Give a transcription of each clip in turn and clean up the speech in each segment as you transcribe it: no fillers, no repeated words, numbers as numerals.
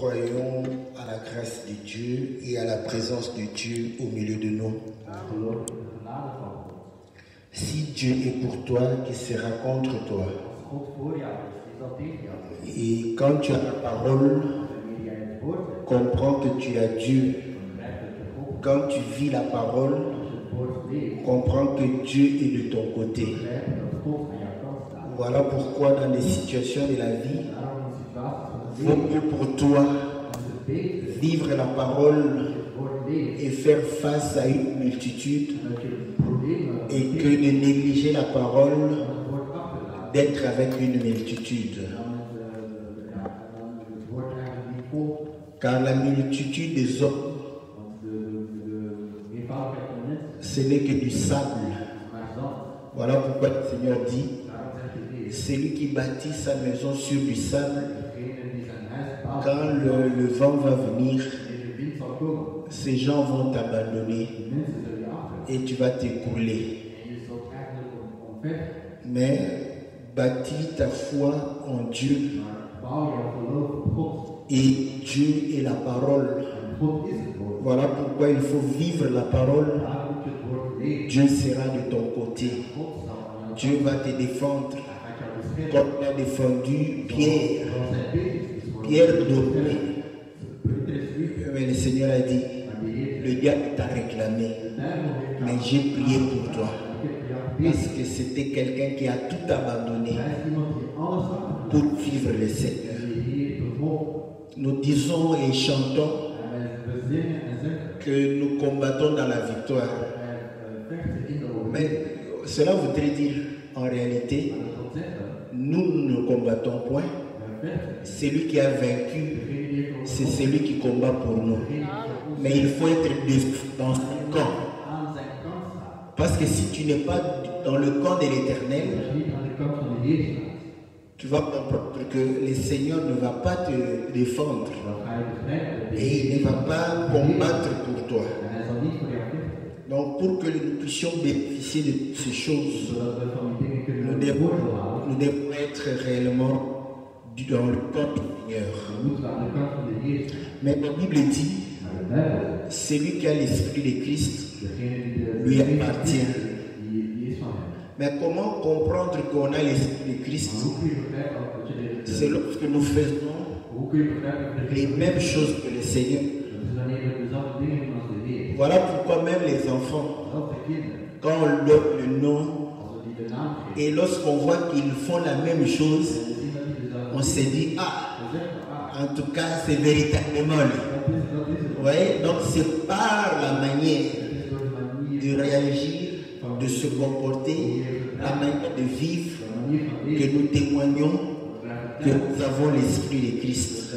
croyons à la grâce de Dieu et à la présence de Dieu au milieu de nous. Si Dieu est pour toi, qui sera contre toi? Et quand tu as la parole, comprends que tu as Dieu. Quand tu vis la parole, comprends que Dieu est de ton côté. Voilà pourquoi dans les situations de la vie, vaut mieux pour toi vivre la parole et faire face à une multitude et que de négliger la parole, d'être avec une multitude. Car la multitude des hommes, ce n'est que du sable. Voilà pourquoi le Seigneur dit, celui qui bâtit sa maison sur du sable, quand le vent va venir, ces gens vont t'abandonner et tu vas t'écrouler. Mais bâtis ta foi en Dieu, et Dieu est la parole. Voilà pourquoi il faut vivre la parole. Dieu sera de ton côté. Dieu va te défendre comme il a défendu Pierre. Pierre dormait. Mais le Seigneur a dit, le diable t'a réclamé, mais j'ai prié pour toi. Parce que c'était quelqu'un qui a tout abandonné pour suivre le Seigneur. Nous disons et chantons que nous combattons dans la victoire. Mais cela voudrait dire, en réalité, nous ne combattons point. Celui qui a vaincu, c'est celui qui combat pour nous. Mais il faut être dans ce camp. Parce que si tu n'es pas dans le camp de l'Éternel, tu vas comprendre que le Seigneur ne va pas te défendre. Et il ne va pas combattre pour toi. Donc pour que nous puissions bénéficier de ces choses, nous devons être réellement dans le camp du Seigneur. Mais la Bible dit, celui qui a l'esprit de Christ lui appartient. Mais comment comprendre qu'on a l'esprit de Christ? C'est lorsque nous faisons les mêmes choses que le Seigneur. Voilà pourquoi même les enfants, quand on leur donne le nom, et lorsqu'on voit qu'ils font la même chose, on se dit, ah, en tout cas, c'est véritablement lui. Vous voyez? Donc c'est par la manière de réagir, de se comporter, la manière de vivre, que nous témoignons que nous avons l'esprit de Christ.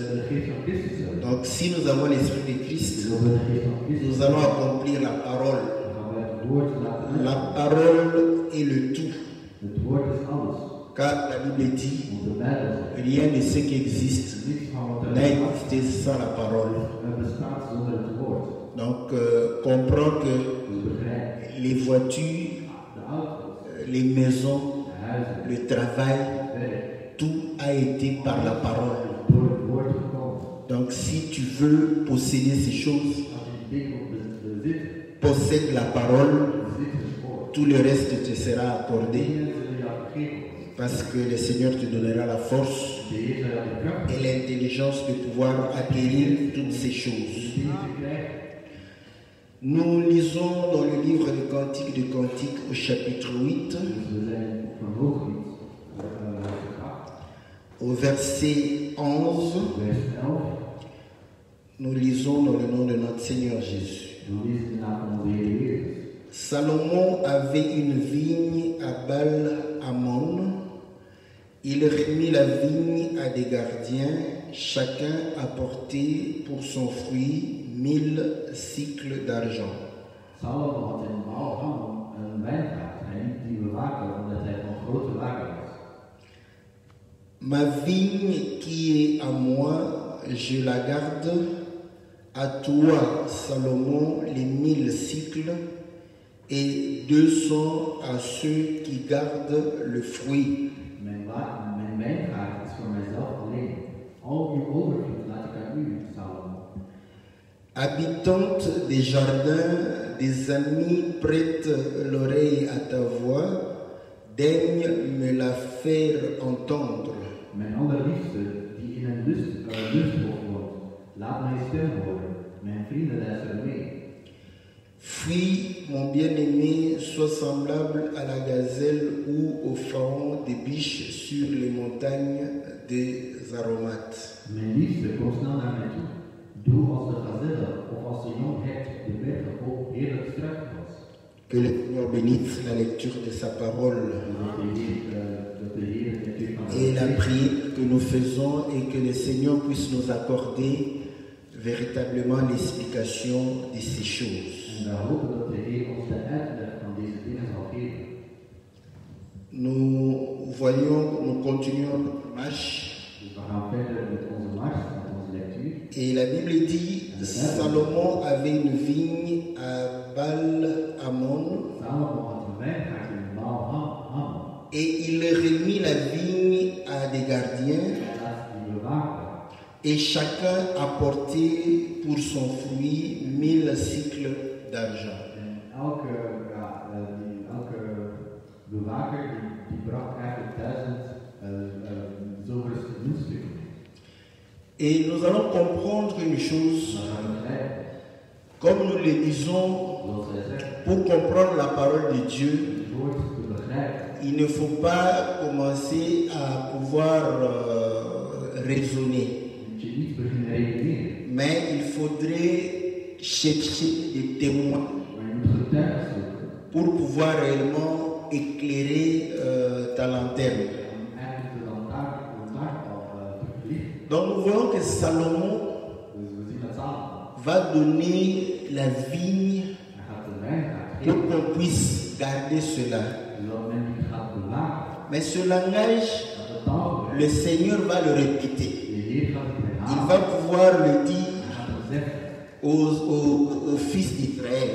Donc si nous avons l'esprit de Christ, nous allons accomplir la parole. La parole est le tout. Car la Bible dit, rien de ce qui existe n'a existé sans la parole. Donc comprends que les voitures, les maisons, le travail, tout a été par la parole. Donc si tu veux posséder ces choses, possède la parole, tout le reste te sera accordé, parce que le Seigneur te donnera la force et l'intelligence de pouvoir acquérir toutes ces choses. Nous lisons dans le livre des Cantiques au chapitre 8, au verset 11, nous lisons dans le nom de notre Seigneur Jésus. Salomon avait une vigne à Baal-Hamon. Il remit la vigne à des gardiens, chacun apportait pour son fruit 1000 cycles d'argent. Ma vigne qui est à moi, je la garde. À toi, Salomon, les 1000 cycles, et 200 à ceux qui gardent le fruit. Mijn wijngaard is voor mijzelf alleen. Al uw overvloed laat ik aan u. Habitante des jardins, des amis prêtent l'oreille à ta voix, daigne me la faire entendre. Mijn allerliefste, die in een lusthof woont, laat mij stem horen. Mijn vrienden luisteren mee. Fuis, mon bien-aimé, sois semblable à la gazelle ou au faon des biches sur les montagnes des aromates. Mijn liefste, kom snel naar mij toe. Doe als de gazelle of als de jong hert de bergen op heerlijk struikgewas. Que le Seigneur bénisse la lecture de sa parole et la prière que nous faisons et que le Seigneur puisse nous accorder véritablement l'explication de ces choses. Nous continuons notre marche. Et la Bible dit, Salomon avait une vigne à Baal-Hamon. Et il remit la vigne à des gardiens. Et chacun apportait pour son fruit 1000 cycles d'argent. Et nous allons comprendre une chose, comme nous le disons, pour comprendre la parole de Dieu, il ne faut pas commencer à pouvoir raisonner. Mais il faudrait chercher des témoins pour pouvoir réellement éclairer ta lanterne. Donc nous voyons que Salomon va donner la vigne pour qu'on puisse garder cela. Mais ce langage, le Seigneur va le répéter. Il va pouvoir le dire aux fils d'Israël.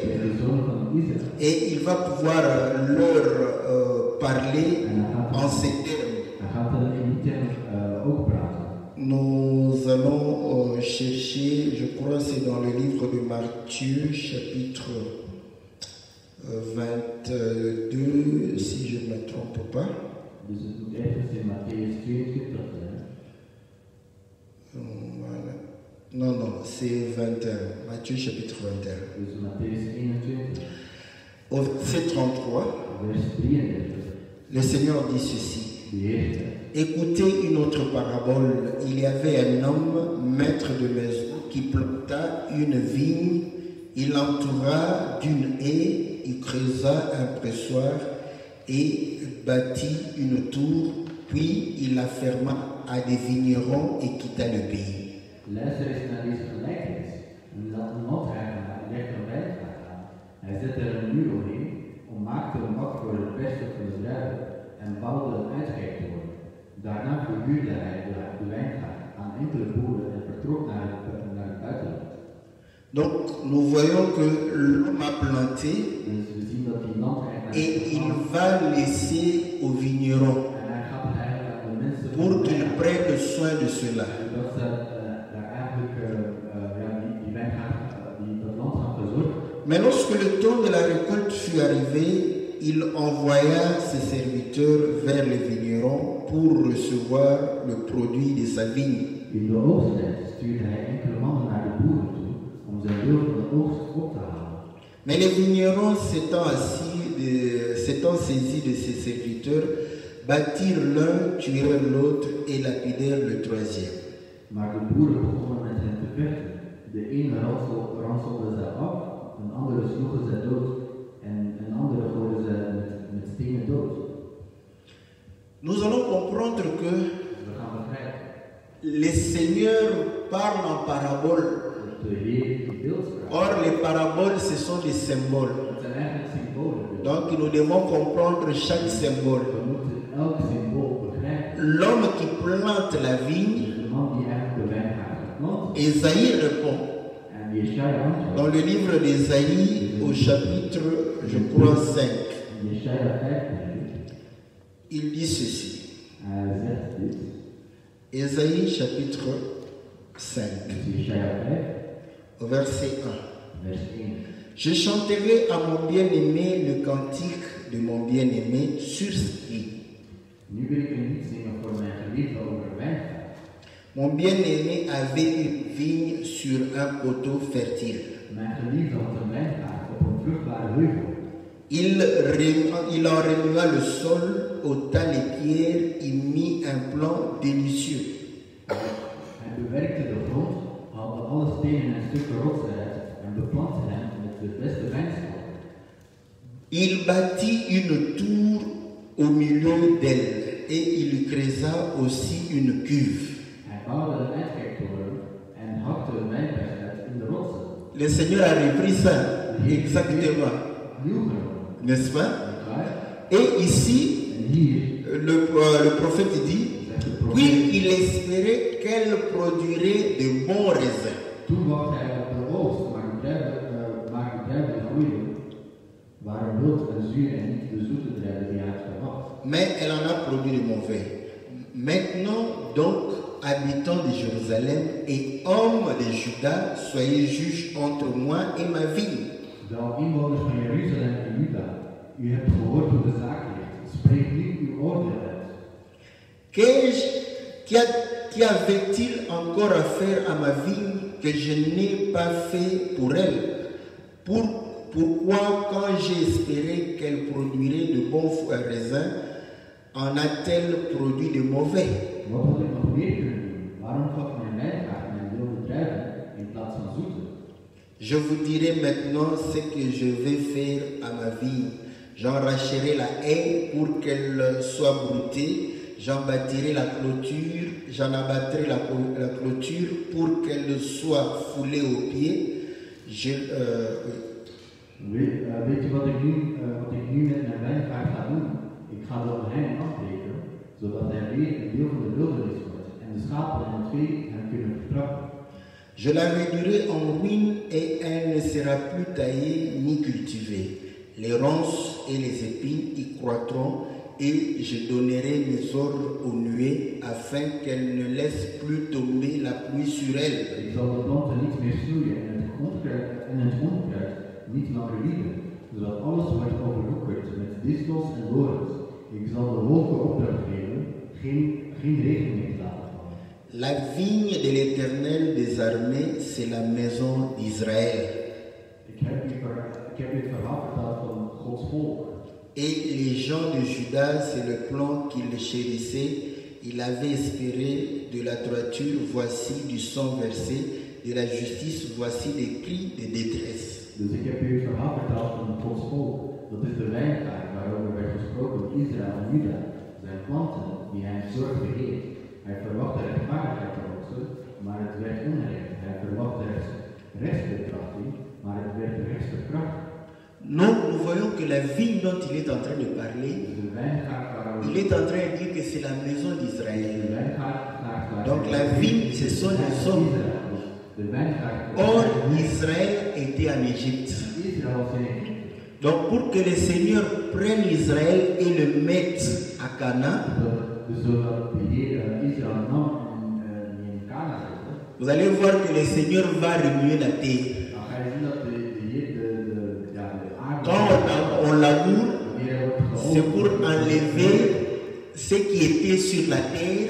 Et il va pouvoir leur parler en ces termes. Nous allons chercher, je crois que c'est dans le livre de Matthieu, chapitre 22, si je ne me trompe pas. Voilà. Non, c'est 21. Matthieu chapitre 21. Au verset 33, le Seigneur dit ceci. Écoutez une autre parabole. Il y avait un homme, maître de maison, qui planta une vigne. Il l'entoura d'une haie, il creusa un pressoir et bâtit une tour, puis il la ferma à des vignerons et quitta le pays. Luister eens naar deze gelijkenis. Een landeigenaar legde een wijngaard aan. Hij zette er een muur omheen, maakte een bak voor het beste van de druiven en bouwde een uitkijktoren. Daarna verhuurde hij de wijngaard aan enkele boeren en vertrok naar het buitenland. Donc nous voyons que l'homme a planté et il va laisser aux vignerons pour qu'ils prennent soin de cela. Mais lorsque le temps de la récolte fut arrivé, il envoya ses serviteurs vers les vignerons pour recevoir le produit de sa vigne. Mais les vignerons s'étant saisis de ses serviteurs, battirent l'un, tuèrent l'autre et lapidèrent le troisième. Maar de boeren begonnen met hen te vechten. De ene ranselde ze af, een andere sloegen ze dood en een andere gooiden ze met stenen dood. Nous allons comprendre que les seigneurs parlent en paraboles. Or, les paraboles, ce sont des symboles. Donc, nous devons comprendre chaque symbole. L'homme qui plante la vigne, Ésaïe répond. Dans le livre d'Ésaïe, au chapitre, je crois, 5, il dit ceci. Ésaïe, chapitre 5. Dat is Jesaja 5, Au verset 1. vers 1. Je chanterai à mon bien-aimé le cantique de mon bien-aimé sur ski. Nu wil ik een lied zingen voor mijn geliefde over wijngaard. Mon bien-aimé avait une vigne sur un coteau fertile. Mijn geliefde had een wijngaard op een vruchtbare heuvel. Il en remua le sol, ôta les pierres, il mit un plan délicieux. Hij bewerkte de grond, haalde alle stenen en stukken rots eruit en beplantte hem met de beste wijnstok. Il bâtit une tour au milieu d'elle et il creusa aussi une cuve. Hij bouwde een uitkijktoren en hakte een wijnberg uit in de rotsen. Le Seigneur a repris ça exactement, n'est-ce pas? Et ici, le prophète dit, puis il espérait qu'elle produirait de bons raisins. Toen wachtte hij op de oogst, maar de druiven groeiden, waren wild en zuur en niet de zoete druiven die hij had verwacht. Mais elle en a produit de mauvais. Maintenant donc, habitants de Jérusalem et hommes de Juda, soyez juges entre moi et ma vigne. Wel, inwoners van Jeruzalem en Juda, u hebt gehoord hoe de zaak ligt. Spreek nu uw oordeel uit. Qu'y avait-il encore à faire à ma vigne que je n'ai pas fait pour elle? Pourquoi, quand j'ai espéré qu'elle produirait de bons raisins, en a-t-elle produit de mauvais? Wat had ik nog meer kunnen doen? Waarom gaf mijn wijngaard mijn wilde druiven in plaats van zoete? Je vous dirai maintenant ce que je vais faire à ma vigne. J'enracherai la haie pour qu'elle soit broutée. J'en bâtirai la clôture. J'en abattrai la clôture pour qu'elle soit foulée aux pieds. Weet je wat ik nu met mijn wijngaard ga doen? Ik ga de omheining afbreken, zodat hij weer een deel van de wildernis wordt en de schapen en het vee hem kunnen vertrappen. Je la réduirai en ruine et elle ne sera plus taillée ni cultivée. Les ronces et les épines y croîtront et je donnerai mes ordres aux nuées afin qu'elles ne laissent plus tomber la pluie sur elle. Ik zal de planten niet meer snoeien en het onkruid niet langer wieden, zodat alles wordt overwoekerd met distels en dorens. Ik zal de wolken opdracht geven, geen regen meer te laten vallen. La vigne de l'Éternel des armées, c'est la maison d'Israël. Ik heb u het verhaal verteld van Gods volk. Et les gens de Juda, c'est le plan qu'il chérissait. Il avait espéré de la droiture, voici du sang versé, de la justice, voici des cris de détresse. Dus ik heb u het verhaal verteld van Gods volk. Dat is de wijngaard waarover werd gesproken in Israël en Juda. Zijn planten die hij zorg beheert. Hij verwachtte rechtvaardigheid te oogsten, maar het werd onrecht. Hij verwachtte rechtsbetrachting, maar het werd rechtsverkracht. Non, nous voyons que la vigne dont il est en train de parler, il est en train de dire que c'est la maison d'Israël. Donc la vigne, ce sont les hommes. Or, Israël était en Égypte. Donc pour que le Seigneur prenne Israël et le mette à Canaan, vous allez voir que le Seigneur va remuer la terre. Quand on laboure, c'est pour enlever ce qui était sur la terre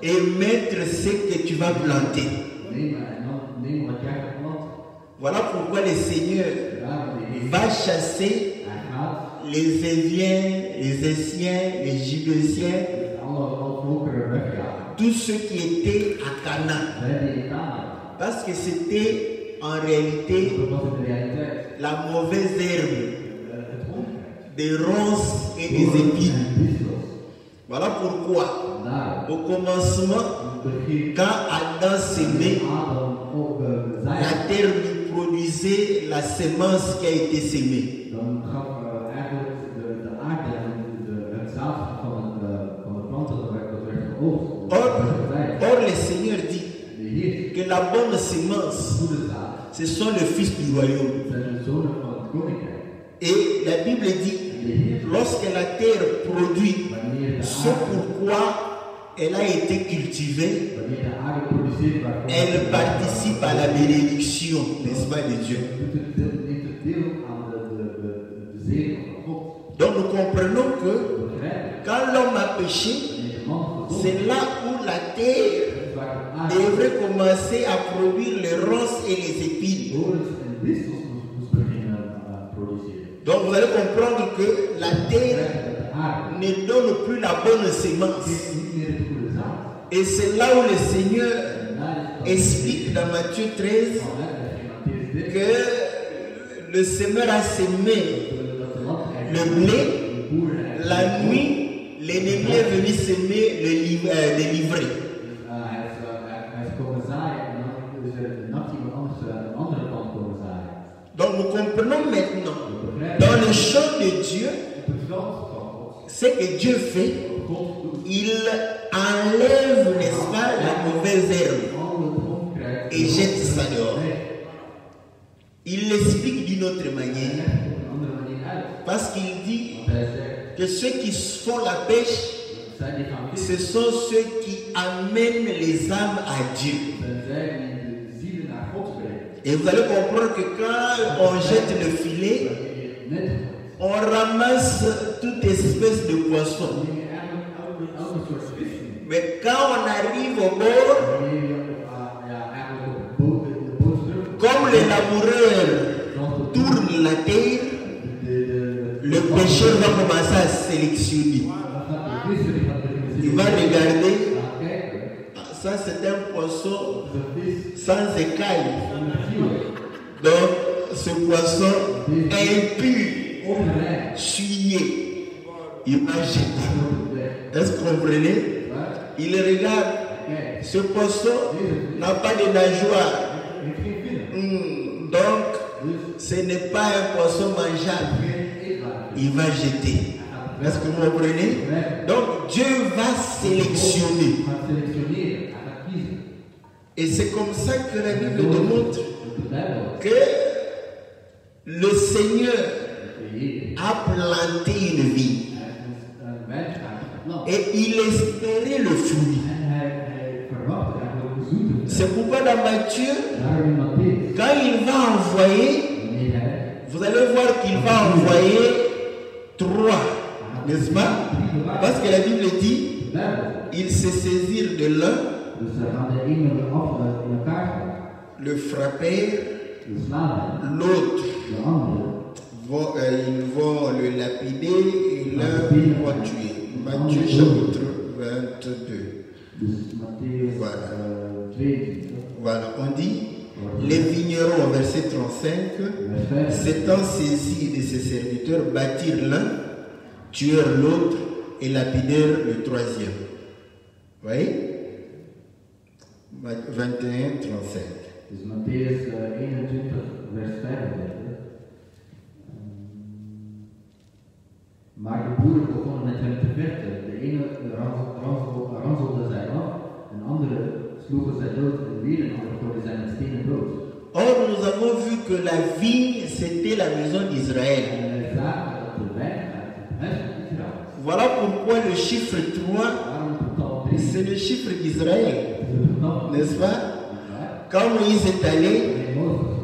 et mettre ce que tu vas planter. Voilà pourquoi le Seigneur va chasser les Héviens, les Essiens, les Gibeziens, tous ceux qui étaient à Canaan. Parce que c'était en réalité la mauvaise herbe, des ronces et des épines. Voilà pourquoi, au commencement, quand Adam s'aimait, la terre lui produisait la semence qui a été sémée. Or le Seigneur dit que la bonne semence, ce sont les fils du royaume. Et la Bible dit, lorsque la terre produit ce pourquoi elle a été cultivée, elle participe à la bénédiction, n'est-ce pas, de Dieu. Donc nous comprenons que quand l'homme a péché, c'est là où la terre devrait commencer à produire les ronces et les épines. Donc vous allez comprendre que la terre ne donne plus la bonne sémence. Et c'est là où le Seigneur explique dans Matthieu 13 que le semeur a semé le blé, la nuit, l'ennemi est venu semer le livret. Donc nous comprenons maintenant, dans le champ de Dieu, ce que Dieu fait, il enlève, n'est-ce pas, la mauvaise herbe et jette ça dehors. Il l'explique d'une autre manière, parce qu'il dit que ceux qui font la pêche, ce sont ceux qui amènent les âmes à Dieu. Et vous allez comprendre que quand on jette le filet, on ramasse toute espèce de poisson. Mais quand on arrive au bord, comme les laboureurs tournent la terre, le pêcheur va commencer à sélectionner. Il va regarder, ça c'est un poisson sans écailles. Donc ce poisson impur, souillé, il va jeter. Est-ce que vous comprenez? Il regarde, ce poisson n'a pas de nageoire. Donc ce n'est pas un poisson mangeable. Il va jeter. Est-ce que vous comprenez? Donc Dieu va sélectionner. Et c'est comme ça que la Bible démontre que le Seigneur a planté une vie. Et il espérait le fruit. C'est pourquoi dans Matthieu, quand il va envoyer, vous allez voir qu'il va envoyer 3, n'est-ce pas? Parce que la Bible dit, ils se saisirent de l'un, le frappèrent, l'autre, ils vont le lapider et l'un vont tuer. Matthieu chapitre 22. Voilà, on dit, les vignerons, verset 35, s'étant saisis de ses serviteurs, battirent l'un, tuèrent l'autre et lapidèrent le troisième. Vous voyez? 21, 35. Dus Matthäus 21, vers 35. Maar de boeren begonnen met hem te vechten. De ene ranselde zij af, een andere sloegen zij dood en weer een ander gooide zij met stenen dood. Or, nous avons vu que la vigne, c'était la maison d'Israël. Voilà pourquoi le chiffre 3, c'est le chiffre d'Israël. N'est-ce pas? Quand Moïse est allé,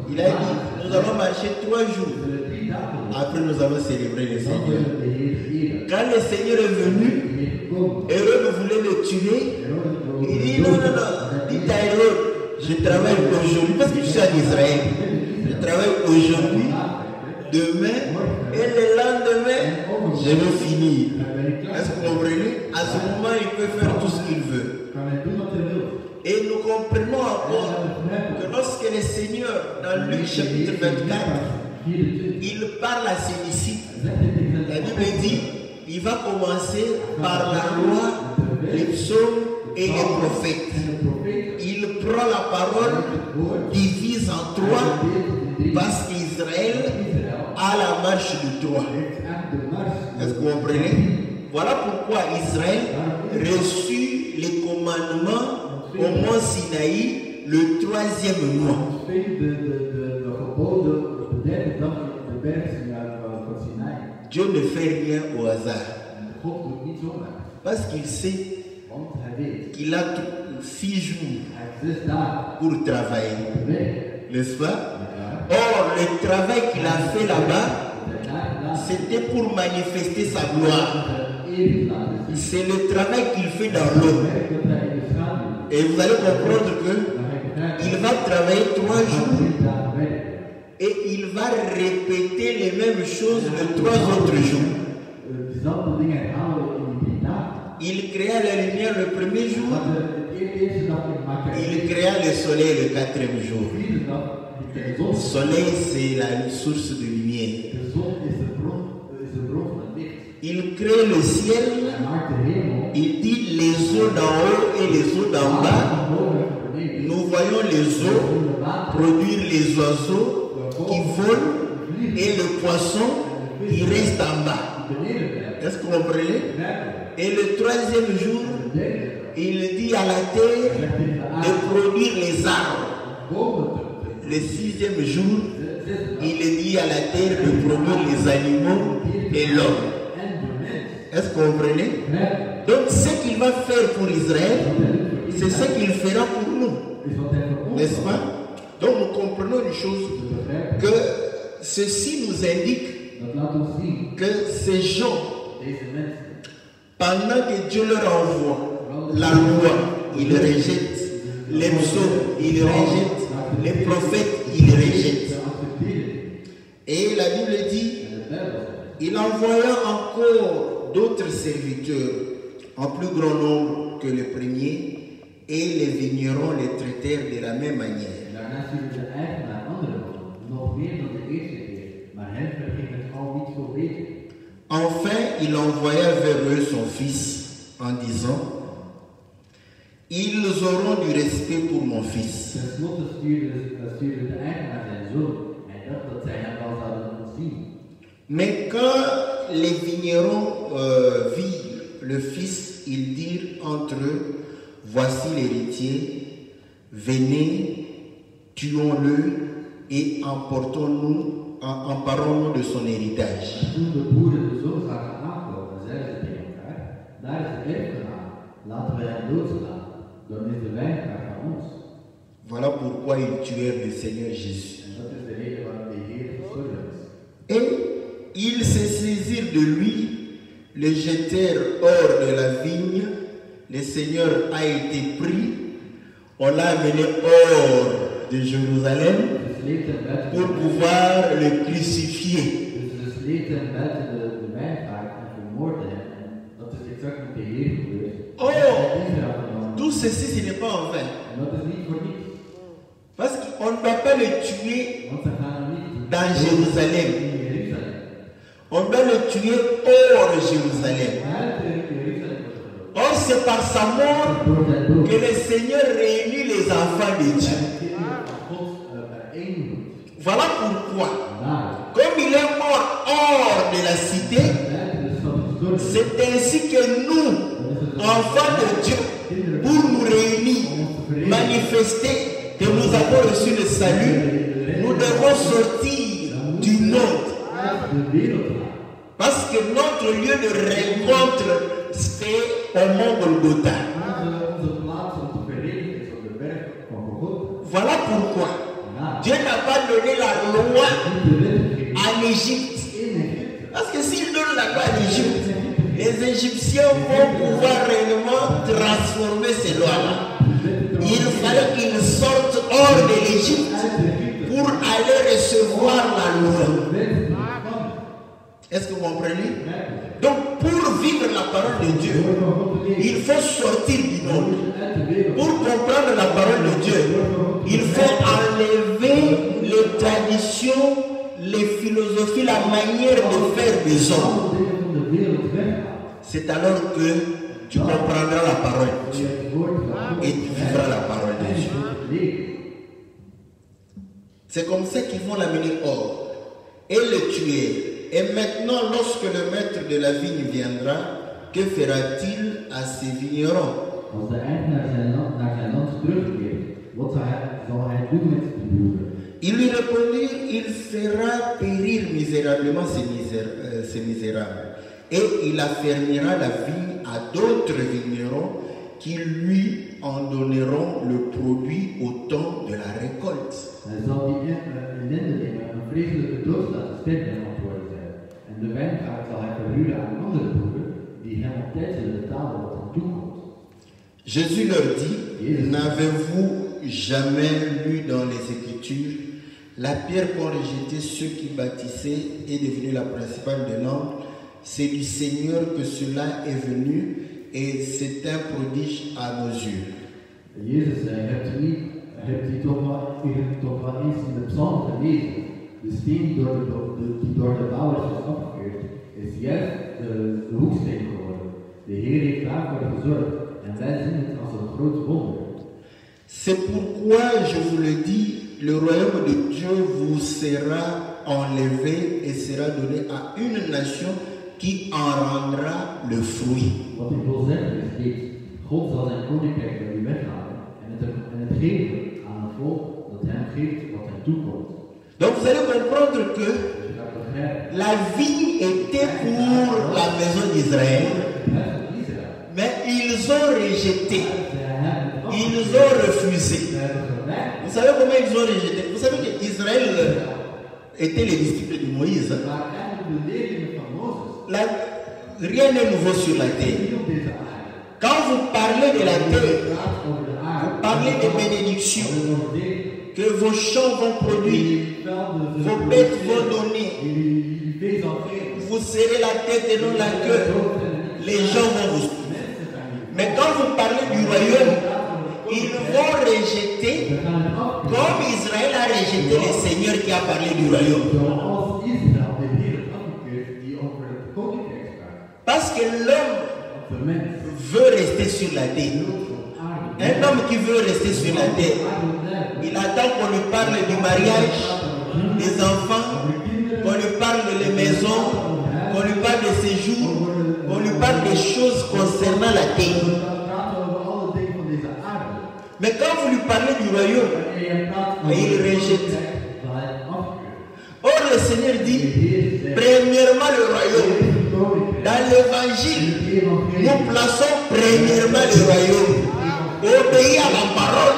il a dit, nous allons marcher 3 jours. Après, nous allons célébrer le Seigneur. Quand le Seigneur est venu, Hérode voulait le tuer. Il dit, non, dites à Hérode, je travaille aujourd'hui, parce que je suis en Israël. Je travaille aujourd'hui, demain, et le lendemain, je vais finir. Est-ce que vous comprenez? À ce moment, il peut faire tout ce qu'il veut. Et nous comprenons encore que lorsque le Seigneur, dans Luc chapitre 24, il parle à ses disciples, la Bible dit, il va commencer par la loi, les psaumes et les prophètes. Il prend la parole, divise en 3, parce qu'Israël a la marche de 3. Est-ce que vous comprenez? Voilà pourquoi Israël reçut les commandements au mont Sinaï le 3e mois. Dieu ne fait rien au hasard. Parce qu'il sait qu'il a 6 jours pour travailler, n'est-ce pas? Or, le travail qu'il a fait là-bas, c'était pour manifester sa gloire. C'est le travail qu'il fait dans l'eau. Et vous allez comprendre qu'il va travailler 3 jours et il va répéter les mêmes choses les 3 autres jours. Il créa la lumière le premier jour, il créa le soleil le 4e jour. Le soleil, c'est la source de lumière. Il crée le ciel, il dit les eaux d'en haut et les eaux d'en bas. Nous voyons les eaux produire les oiseaux qui volent et le poisson qui reste en bas. Est-ce que vous comprenez? Et le 3e jour, il dit à la terre de produire les arbres. Le 6e jour, il dit à la terre de produire les animaux et l'homme. Est-ce que vous comprenez? Donc ce qu'il va faire pour Israël, c'est ce qu'il fera pour nous. N'est-ce pas? Donc nous comprenons une chose, que ceci nous indique que ces gens, pendant que Dieu leur envoie la loi, ils rejettent. Les psaumes, ils rejettent. Les prophètes, ils rejettent. Et la Bible dit, il envoya encore d'autres serviteurs en plus grand nombre que le premier, et les vignerons les traitèrent de la même manière. Enfin, il envoya vers eux son fils en disant, ils auront du respect pour mon fils. Mais quand les vignerons virent le fils, ils dirent entre eux, voici l'héritier, venez, tuons-le et emparons-nous de son héritage. Voilà pourquoi ils tuèrent le Seigneur Jésus. Et ils se saisirent de lui, le jetèrent hors de la vigne. Le Seigneur a été pris. On l'a amené hors de Jérusalem pour pouvoir le crucifier. Oh, tout ceci, ce n'est pas en vain. Parce qu'on ne doit pas le tuer dans Jérusalem. On doit le tuer hors de Jérusalem. Or, c'est par sa mort que le Seigneur réunit les enfants de Dieu. Voilà pourquoi, comme il est mort hors de la cité, c'est ainsi que nous, enfants de Dieu, pour nous réunir, manifester que nous avons reçu le salut, nous devons sortir du monde. Parce que notre lieu de rencontre, c'est au mont Golgotha. Voilà pourquoi Dieu n'a pas donné la loi à l'Égypte. Parce que s'il donne la loi à l'Égypte, les Égyptiens vont pouvoir réellement transformer ces lois-là. Il fallait qu'ils sortent hors de l'Égypte pour aller recevoir la loi. Est-ce que vous comprenez? Donc, pour vivre la parole de Dieu, il faut sortir du monde. Pour comprendre la parole de Dieu, il faut enlever les traditions, les philosophies, la manière de faire des hommes. C'est alors que tu comprendras la parole de Dieu et tu vivras la parole de Dieu. C'est comme ça qu'ils vont l'amener hors et le tuer. Et maintenant, lorsque le maître de la vigne viendra, que fera-t-il à ses vignerons? Ils lui répondirent, il fera périr misérablement ces misérables. Et il affermira la vigne à d'autres vignerons, qui lui en donneront le produit au temps de la récolte. Hij zal die ellende nemen een vreselijke dood laten sterven en antwoorden zijn. En de wijngaard zal hij verhuren aan een andere broeder, die hem op tijd zullen betalen wat hem toekomt. Jésus leur dit, n'avez-vous jamais lu dans les Écritures, la pierre qu'ont rejetée ceux qui bâtissaient est devenue la principale des langues. C'est du Seigneur que cela est venu et c'est un prodige à nos yeux. Jezus zei, hebt u toch wel eens in de psalm gelezen? De steen die door de bouwers is afgekeerd, is juist de hoeksteen geworden. De Heer heeft daarvoor gezorgd en wij zien het als een groot wonder. C'est pourquoi je vous le dis, le royaume de Dieu vous sera enlevé et sera donné à une nation qui en rendra le fruit. Wat ik wil zeggen is dit: God zal zijn koninkrijk bij u weghalen en het geven aan het volk dat hem geeft wat hem toekomt. Donc vous allez comprendre que la vie était pour la maison d'Israël, mais ils ont rejeté, ils ont refusé. Vous savez comment ils ont rejeté? Vous savez qu'Israël était les disciples de Moïse. Là, rien n'est nouveau sur la terre. Quand vous parlez de la terre, vous parlez de bénédictions, que vos champs vont produire, vos bêtes vont donner, vous serrez la tête et non la queue, les gens vont vous suivre. Mais quand vous parlez du royaume, ils vont rejeter, comme Israël a rejeté le Seigneur qui a parlé du royaume. Parce que l'homme veut rester sur la terre. Un homme qui veut rester sur la terre, il attend qu'on lui parle du mariage, des enfants, qu'on lui parle des maisons, qu'on lui parle de séjour, qu'on lui parle des choses concernant la terre. Mais quand vous lui parlez du royaume, il rejette. Or le Seigneur dit, premièrement le royaume. Dans l'évangile, nous plaçons premièrement le royaume. Obéis à la parole.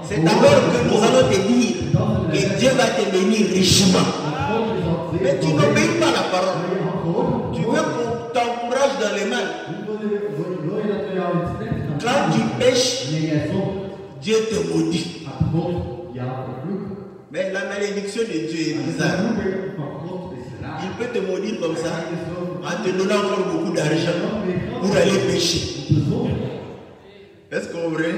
C'est alors que nous allons te dire que Dieu va te bénir richement. Mais tu n'obéis pas à la parole. Tu veux qu'on t'encourage dans le mal. Quand tu pêches, Dieu te maudit. Mais la malédiction de Dieu est bizarre. Il peut te maudire comme ça en te donnant encore beaucoup d'argent pour aller pêcher. Est-ce qu'on vrai?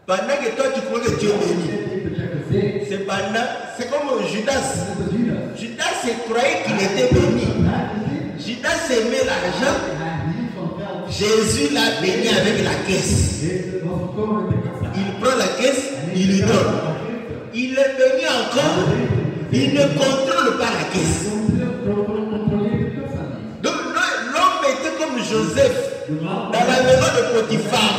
Pendant que toi tu crois que Dieu bénit, c'est comme Judas. Judas croyait qu'il était béni. Judas aimait l'argent. Jésus l'a béni avec la caisse. Il prend la caisse, il lui donne. Il est béni encore. Il ne contrôle pas la caisse. Donc l'homme était comme Joseph dans la maison de Potiphar.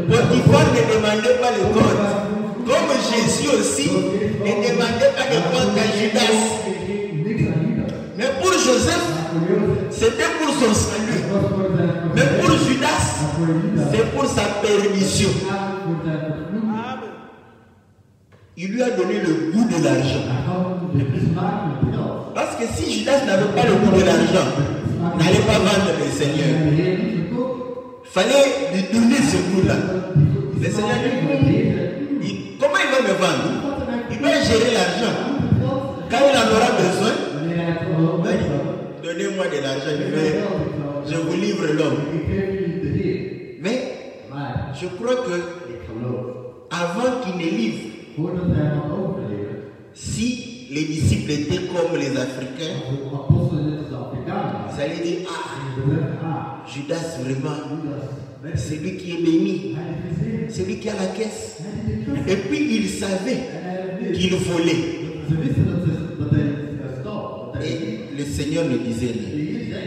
Potiphar ne demandait pas le compte. Comme Jésus aussi ne demandait pas de compte à Judas. Mais pour Joseph, c'était pour son salut. Mais pour Judas, c'est pour sa permission. Il lui a donné le goût de l'argent. Parce que si Judas n'avait pas le goût de l'argent, n'allait pas vendre le Seigneur. Il fallait lui donner ce goût-là. Le Seigneur dit, comment il va me vendre? Il va gérer l'argent. Quand il en aura besoin, donnez-moi de l'argent, je vous livre l'homme. Mais je crois que avant qu'il ne livre, si les disciples étaient comme les Africains, ça allait dire, ah, Judas vraiment, c'est lui qui est béni, c'est lui qui a la caisse. Et puis il savait qu'il volait. Et le Seigneur ne disait rien.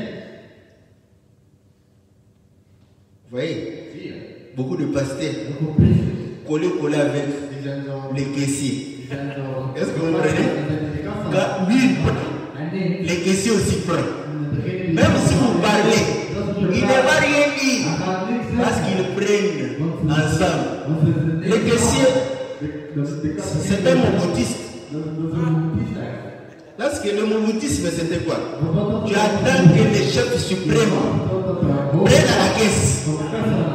Vous voyez, beaucoup de pasteurs collés avec les caissiers. Est-ce que vous comprenez? Quand lui il prend, les caissiers aussi prennent. Même si vous parlez, il ne va rien dire parce qu'il prennent ensemble. Les caissiers, c'est un mobotiste. Lorsque le moboutisme, c'était quoi? Tu attends que les chefs suprêmes prennent à la caisse.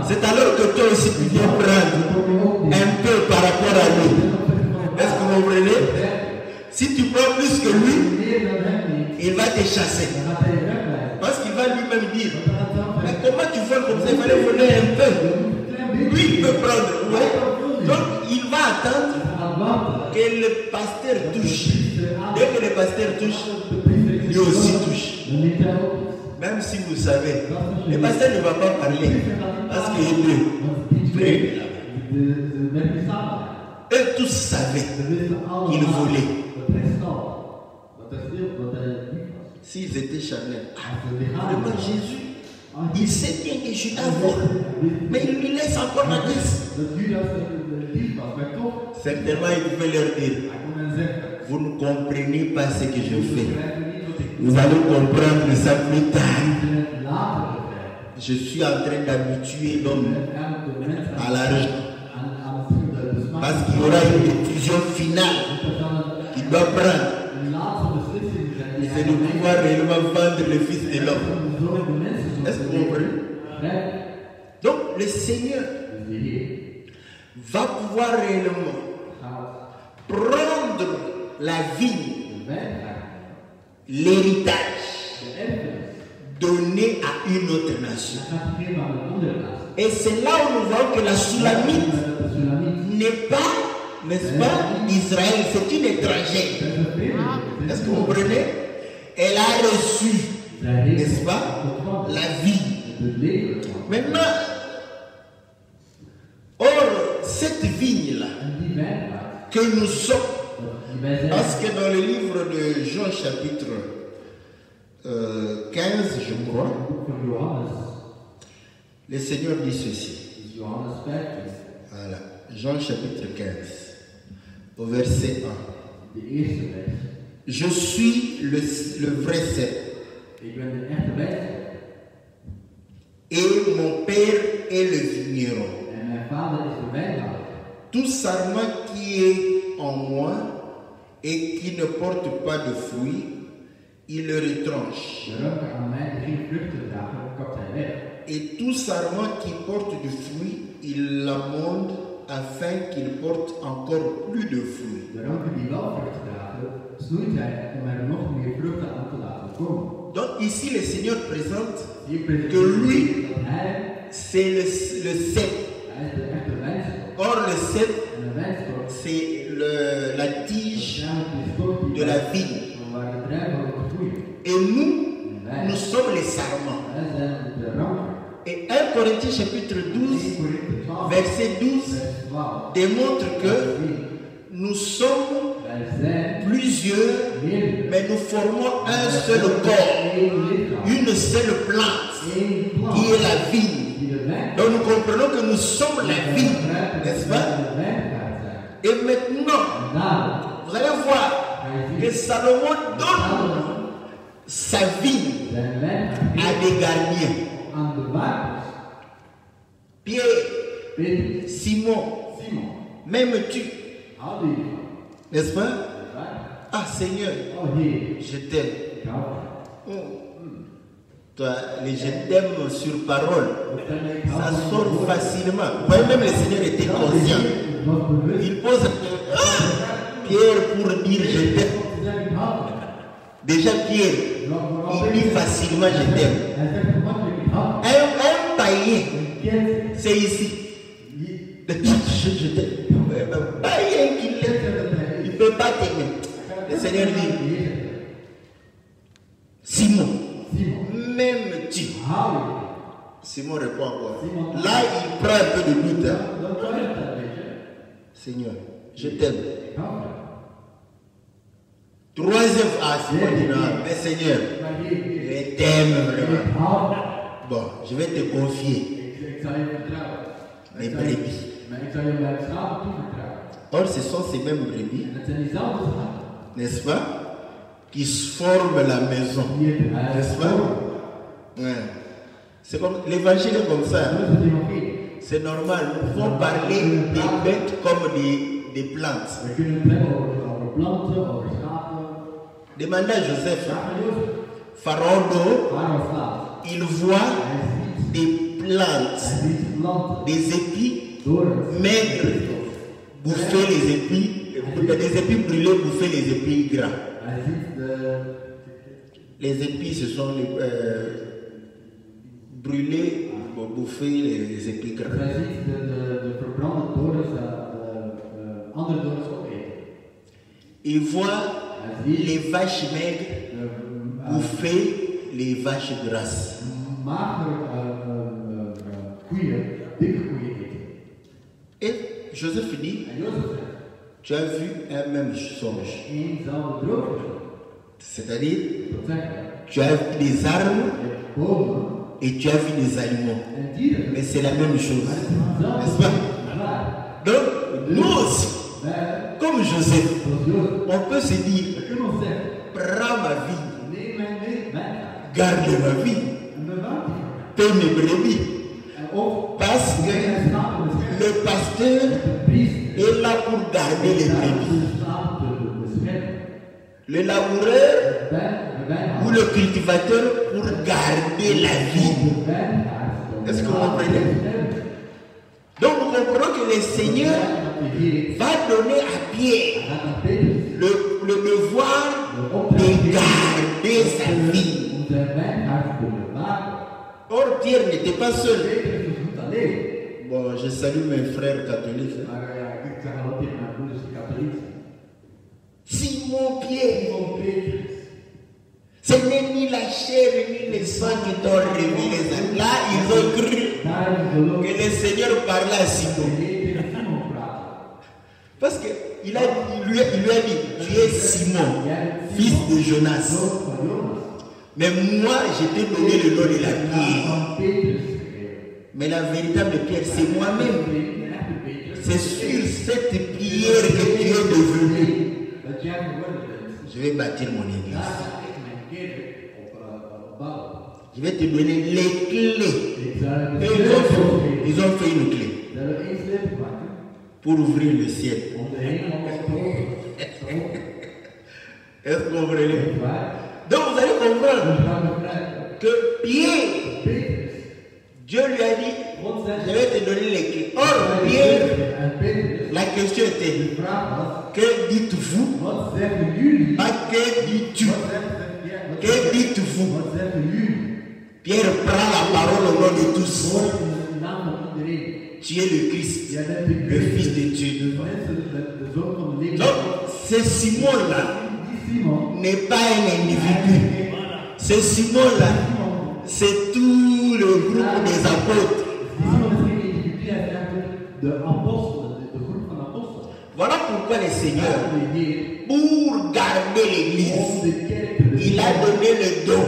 C'est alors que toi aussi tu dois prendre un peu par rapport à lui. Est-ce que vous comprenez? Si tu prends plus que lui, il va te chasser. Parce qu'il va lui-même dire, mais comment tu voles comme ça? Il fallait voler un peu. Lui, il peut prendre. Ouais. Donc, il va attendre que le pasteur touche. Dès que le pasteur touche, lui aussi touche. Même si vous savez, le pasteur ne va pas parler. Parce qu'il est eux tous savaient qu'il volait. S'ils étaient charnels, vraiment Jésus, il sait bien que je suis un vol, mais il lui laisse encore la caisse. Certainement, il pouvait leur dire, vous ne comprenez pas ce que je fais. Vous allez comprendre ça plus tard. Je suis en train d'habituer l'homme à l'argent. Parce qu'il y aura une décision finale qu'il doit prendre. C'est de pouvoir réellement vendre le Fils de l'homme. Est-ce que vous comprenez? Donc le Seigneur va pouvoir réellement prendre la vie, l'héritage donné à une autre nation. Et c'est là où nous voyons que la Soulamite n'est pas, n'est-ce pas, Israël, c'est une étrangère. Est-ce que vous comprenez? Elle a reçu, n'est-ce pas, la vie. Maintenant, or, cette vigne-là, que nous sommes, parce que dans le livre de Jean chapitre 15, je crois, le Seigneur dit ceci. Voilà, Jean chapitre 15, au verset 1. Je suis le vrai cep. Et mon père est le vigneron. Tout sarment qui est en moi et qui ne porte pas de fruits, il le retranche. Et tout sarment qui porte du fruit, il l'amende afin qu'il porte encore plus de fruits. Donc ici le Seigneur présente que lui, c'est le cep. Or le cep, c'est la tige de la vigne. Et nous sommes les sarments. Et 1 Corinthiens chapitre 12, verset 12, démontre que nous sommes plusieurs, mais nous formons un seul corps, une seule plante, qui est la vigne. Donc nous comprenons que nous sommes la vigne, n'est-ce pas? Et maintenant, vous allez voir que Salomon donne sa vigne à des gardiens. Pierre, Simon, même tu, n'est-ce pas? Ah Seigneur, je t'aime. Toi, les je t'aime sur parole, ça sort facilement. Vous voyez, même le Seigneur était conscient. Il pose Pierre pour dire je t'aime. Déjà Pierre, il dit facilement je t'aime. Un païen, c'est ici. Je t'aime. Un païen qui l'aime, il ne peut pas t'aimer. Le Seigneur dit, Simon, même tu. Simon répond encore. Là, il prend un peu de doute. Seigneur, je t'aime. Troisième fois, Simon dit non, mais Seigneur, je t'aime vraiment. Bon, je vais te confier mes brebis. Or, ce sont ces mêmes brebis, n'est-ce pas, qui forment la maison, n'est-ce pas? Ouais. C'est comme l'évangile est comme ça. C'est normal, nous pouvons parler des bêtes comme des plantes. Demandez à Joseph, Pharaon, il voit des plantes, des épis maigres bouffer les épis, des épis brûlés bouffer les épis gras. Les épis, ce sont les brûlés pour bouffer les épis gras. Il voit les vaches maigres bouffer les vaches grasses. Et Joseph dit, tu as vu un même songe. C'est-à-dire, tu as vu des arbres et tu as vu des animaux. Mais c'est la même chose. N'est-ce pas? Donc, nous aussi, comme Joseph, on peut se dire, prends ma vie, garde ma vie, paie mes brebis. Parce que le pasteur est là pour garder les brebis. Le laboureur ou le cultivateur pour garder la vie. Est-ce que vous comprenez? Donc nous comprenons que le Seigneur va donner à Pierre le devoir de garder sa vie. Or Pierre n'était pas seul. Bon, je salue mes frères catholiques. Simon Pierre. Ce n'est ni la chair ni le sang qui t'ont révélé. Là, ils ont cru que le Seigneur parlait à Simon. Parce qu'il lui a dit, tu es Simon, fils de Jonas. Mais moi, je t'ai donné le nom de la pierre. Mais la véritable pierre, c'est moi-même. C'est sur cette pierre que tu es devenu. Je vais bâtir mon église. Je vais te donner les clés. Et ils ont fait une clé pour ouvrir le ciel. Est-ce que vous comprenez? Donc vous allez comprendre que Pierre, Dieu lui a dit, je vais te donner les clés. Or, Pierre, la question était, que dites-vous? Pas que dis-tu? Que dites-vous? Pierre prend la parole au nom de tous. Tu es le Christ, le Fils de Dieu. Donc, ce Simon-là n'est pas un individu. Ce Simon-là, c'est tout le groupe des apôtres. Voilà pourquoi le Seigneur, pour garder l'Église, il a donné le don,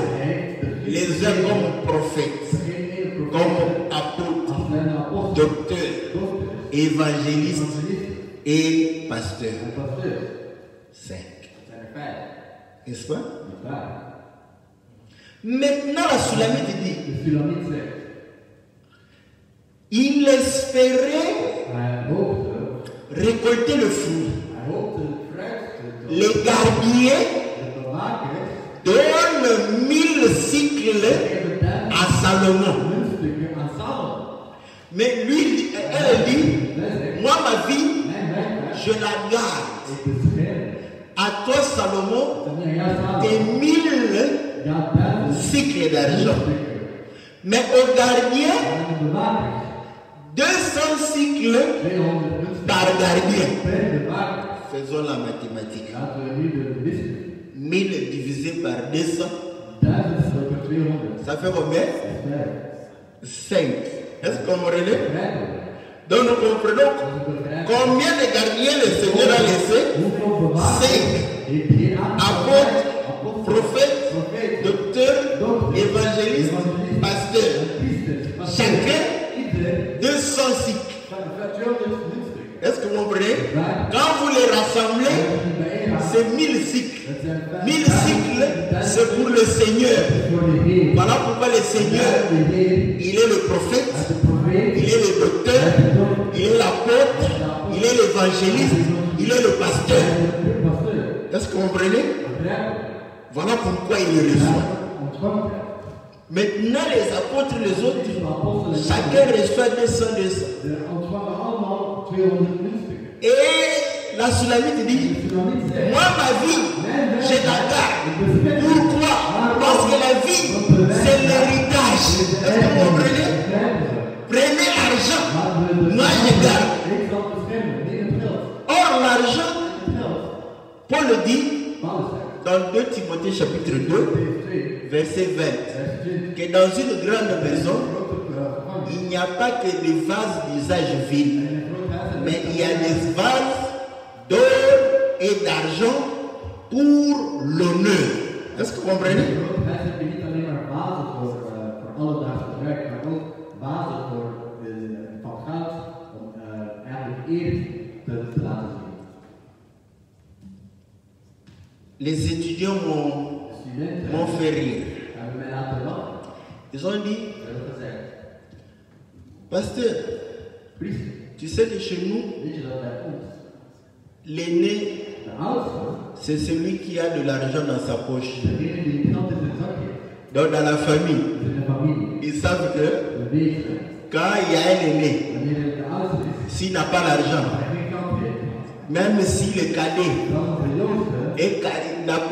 les uns comme prophètes, comme apôtres, docteurs, évangélistes et pasteurs. 5. N'est-ce pas? Maintenant, la Sulamite dit, il espérait récolter le fruit. Les gardiens donnent 1000 cycles à Salomon. Mais lui, elle dit, moi ma vie, je la garde. À toi Salomon, tes 1000 cycles d'argent. Mais au gardien, 200 cycles par gardien. Faisons la mathématique. 1000 divisé par 200. Ça fait combien? 5. Est-ce qu'on me relève? Donc nous comprenons combien de gardiens le Seigneur a laissé? 5. Apôtres, prophètes, docteurs, évangélistes, pasteurs. Chacun 200 cycles. Est-ce que vous comprenez? Quand vous les rassemblez, c'est 1000 cycles. 1000 cycles, c'est pour le Seigneur. Voilà pourquoi le Seigneur, il est le prophète, il est le docteur, l'évangéliste, il est le pasteur. Est-ce que vous comprenez? Voilà pourquoi il le reçoit. Maintenant, les apôtres, les autres, chacun reçoit 200. Et la Sulamite dit, moi, ma vie, je la garde. Pourquoi? Parce que la vie, c'est l'héritage. Est-ce que vous comprenez? Prenez l'argent, moi je garde. Or, l'argent, Paul le dit dans 2 Timothée chapitre 2, verset 20, que dans une grande maison, il n'y a pas que des vases d'usage vil, mais il y a des vases d'or et d'argent pour l'honneur. Est-ce que vous comprenez? Les étudiants m'ont fait rire. Ils ont dit, pasteur, tu sais que chez nous, l'aîné, c'est celui qui a de l'argent dans sa poche. Donc dans la famille, ils savent que quand il y a un aîné, s'il n'a pas l'argent, même si le cadet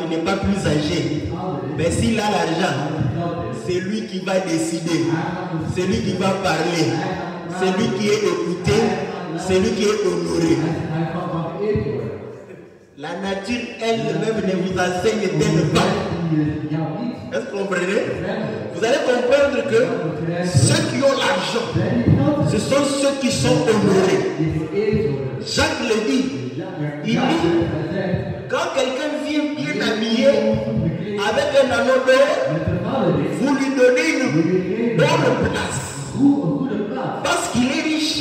n'est pas plus âgé, mais s'il a l'argent, c'est lui qui va décider, c'est lui qui va parler, c'est lui qui est écouté, c'est lui qui est honoré. La nature elle-même ne vous enseigne-t-elle pas? Est-ce que vous comprenez? Vous allez comprendre que ceux qui ont l'argent, ce sont ceux qui sont honorés. Jacques le dit. Il dit, quand quelqu'un vient bien habillé, avec un anneau d'or, vous lui donnez une bonne place. Parce qu'il est riche,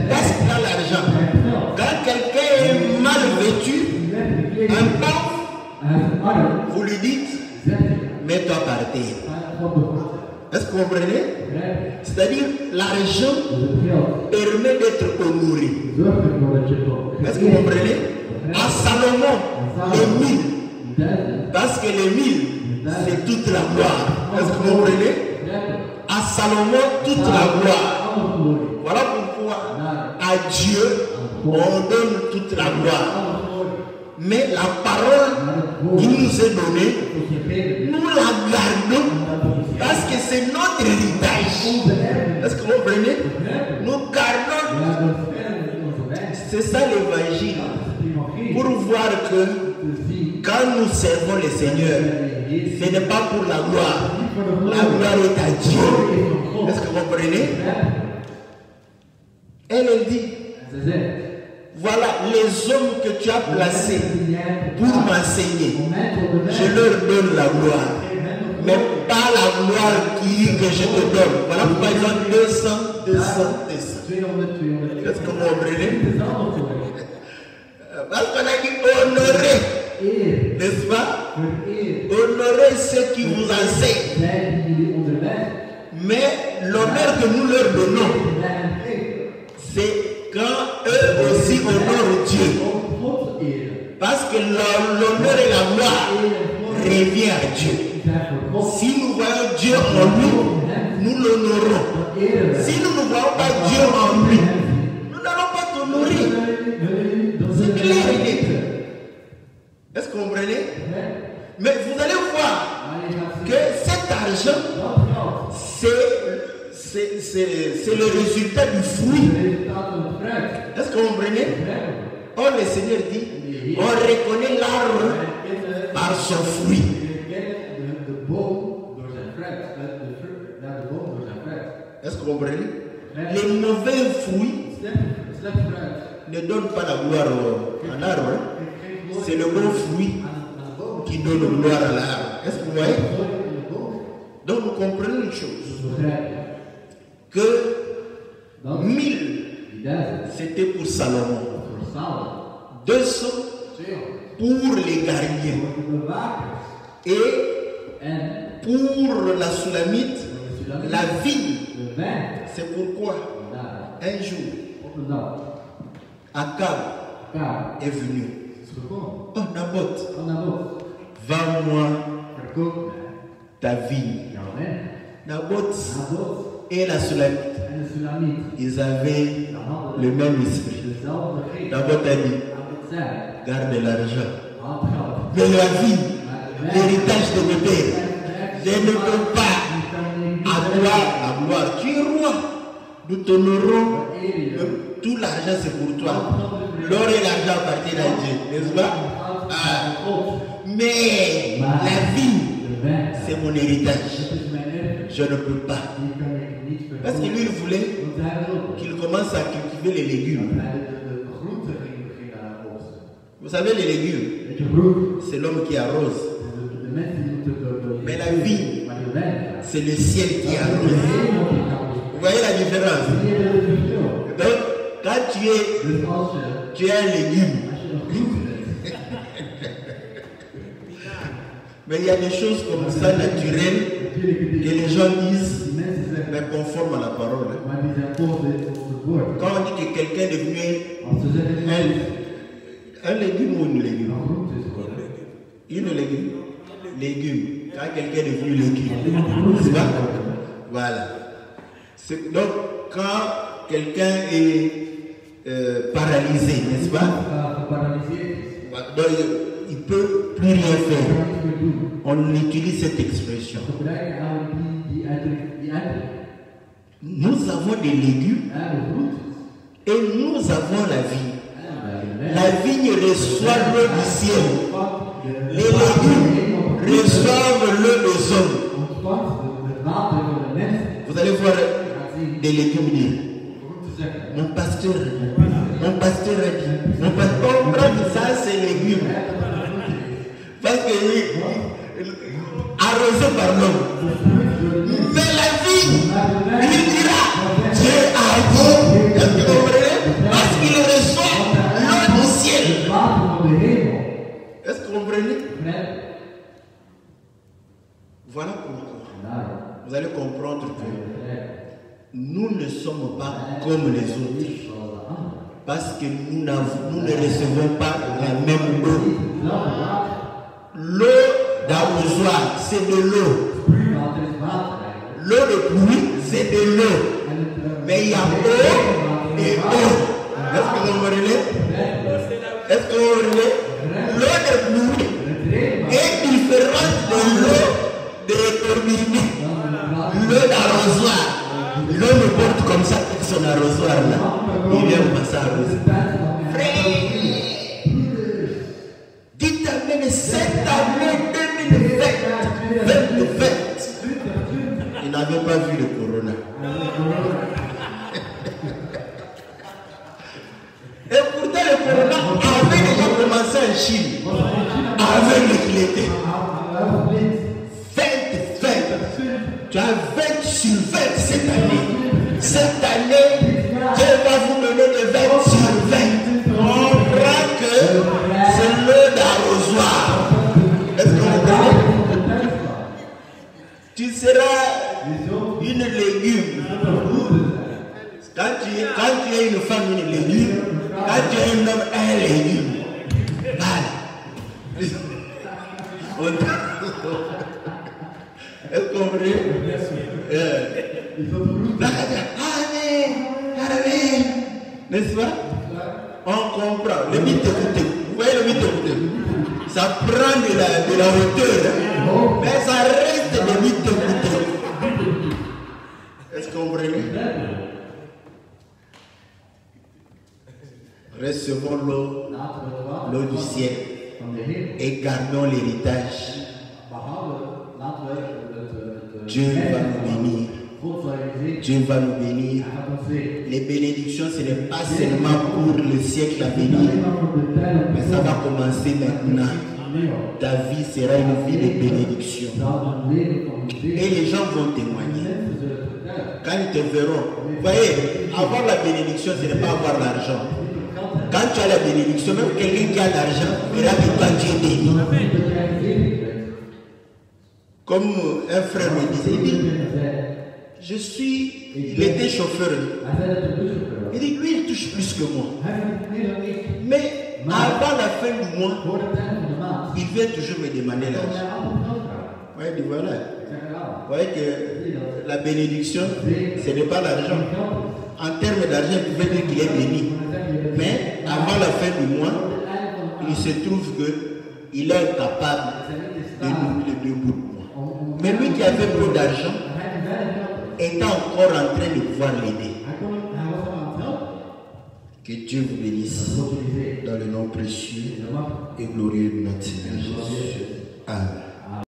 parce qu'il a l'argent. Quand quelqu'un est mal vêtu, un pauvre, vous lui dites, mets-toi par terre. Est-ce que vous comprenez? C'est-à-dire, l'argent permet d'être honoré. Est-ce que vous comprenez? À Salomon, les 1000, parce que les 1000, c'est toute la gloire. Est-ce que vous comprenez? À Salomon, toute la gloire. Voilà pourquoi à Dieu, on donne toute la gloire. Mais la parole qui nous est donnée, nous la gardons parce que c'est notre héritage. Est-ce que vous comprenez? Nous gardons. C'est ça l'évangile. Pour voir que quand nous servons le Seigneur, ce n'est pas pour la gloire. La gloire est à Dieu. Est-ce que vous comprenez? Elle dit, voilà les hommes que tu as placés pour m'enseigner. Je leur donne la gloire. Mais pas la gloire que je te donne. Voilà pourquoi ils ont 200. Est-ce que vous comprenez? Parce qu'on a dit honorer, n'est-ce pas? Honorer ceux qui vous enseignent. Mais l'honneur que nous leur donnons, c'est quand eux aussi honorent Dieu. Parce que l'honneur et la gloire revient à Dieu. Si nous voyons Dieu en nous, nous l'honorons. Si nous ne voyons pas Dieu en lui, nous n'allons pas t'honorer. C'est clair et net. Est-ce que vous comprenez? Mais vous allez voir que cet argent, c'est le résultat du fruit. Est-ce que vous comprenez? Or, le Seigneur dit, on reconnaît l'arbre par son fruit. Est-ce que vous comprenez? Les mauvais fruits ne donnent pas la gloire à l'arbre. C'est le bon fruit qui donne gloire à l'arbre. Est-ce que vous voyez? Donc vous comprenez une chose. Que 1000 c'était pour Salomon. 200 pour les gardiens. Et pour la Sulamite, la ville. C'est pourquoi un jour, Akab est venu. Oh, Naboth, vends-moi ta vigne. Naboth et la Sulamite, ils avaient le même esprit. Naboth a dit, garde l'argent. Mais la vie, l'héritage de mes pères, je ne peux pas avoir la gloire. Tu es roi. Nous t'honorons. Tout l'argent c'est pour toi. L'or et l'argent appartiennent à Dieu, n'est-ce pas? Mais la vie, c'est mon héritage. Je ne peux pas. Parce que lui, il voulait qu'il commence à cultiver les légumes. Vous savez, les légumes, c'est l'homme qui arrose. Mais la vie, c'est le ciel qui arrose. Vous voyez la différence? Donc, quand tu es un légume, mais il y a des choses comme ça naturelles que les gens disent, mais conformes à la parole. Quand on dit que quelqu'un est devenu un légume ou une légume? Une légume. Légume. Quand quelqu'un est devenu légume. C'est pas? Voilà. Donc, quand quelqu'un est paralysé, n'est-ce pas? Donc, il ne peut plus rien faire. On utilise cette expression. Nous avons des légumes et nous avons la vigne. La vigne reçoit l'eau du ciel. Les légumes reçoivent l'eau des hommes. Vous allez voir des légumes dire, mon pasteur a dit, mon pasteur, ça c'est légumes. Parce que arrosé par l'homme. Mais la vie, il dira, Dieu a dit, est-ce que vous comprenez? Parce qu'il reçoit l'eau du ciel. Est-ce que vous comprenez? Voilà pourquoi. Vous allez comprendre que nous ne sommes pas comme les autres. Parce que nous ne recevons pas la même eau. L'eau d'arrosoir, c'est de l'eau. L'eau de pluie, c'est de l'eau. Mais il y a eau et eau. Est-ce que vous comprenez? Est-ce que vous comprenez? L'eau de pluie est différente de l'eau de turbine. L'eau d'arrosoir. L'eau me porte comme ça avec son arrosoir là. Il vient passer à arroser. Frère, dites Amen, cette année 2020, il n'avait pas vu le corona. Et pourtant le corona avait déjà commencé en Chine. Avec l'éclaté. 20. Tu as 20 sur 20 cette année. Cette année, Dieu va vous donner de 20 sur 20. On croit que c'est l'eau d'arrosoir. Est-ce que vous comprenez? Tu seras une légume. Quand tu es une femme, une légume. Quand tu es un homme, un légume. Voilà. Est-ce que vous comprenez? Amen. N'est-ce pas? On comprend. Le mythe écouté. Vous voyez le mythe écouté? Ça prend de la hauteur, mais ça reste le mythe écouté. Est-ce que vous comprenez? Recevons l'eau du ciel et gardons l'héritage. Dieu va nous bénir. Dieu va nous bénir. Les bénédictions, ce n'est pas seulement pour le siècle à venir, mais ça va commencer maintenant. Ta vie sera une vie de bénédiction. Et les gens vont témoigner. Quand ils te verront, vous voyez, avoir la bénédiction, ce n'est pas avoir l'argent. Quand tu as la bénédiction, même quelqu'un qui a l'argent verra que toi tu es béni. Comme un frère me disait, il était chauffeur. Il dit, lui, il touche plus que moi. Mais avant la fin du mois, il vient toujours me demander l'argent. Ouais, voilà. Vous voyez que la bénédiction, ce n'est pas l'argent. En termes d'argent, il pouvait dire qu'il est béni. Mais avant la fin du mois, il se trouve qu'il est incapable de nous le débouler. Mais lui qui avait peu d'argent est encore en train de pouvoir l'aider. Que Dieu vous bénisse dans le nom précieux et glorieux de notre Seigneur Jésus. Amen.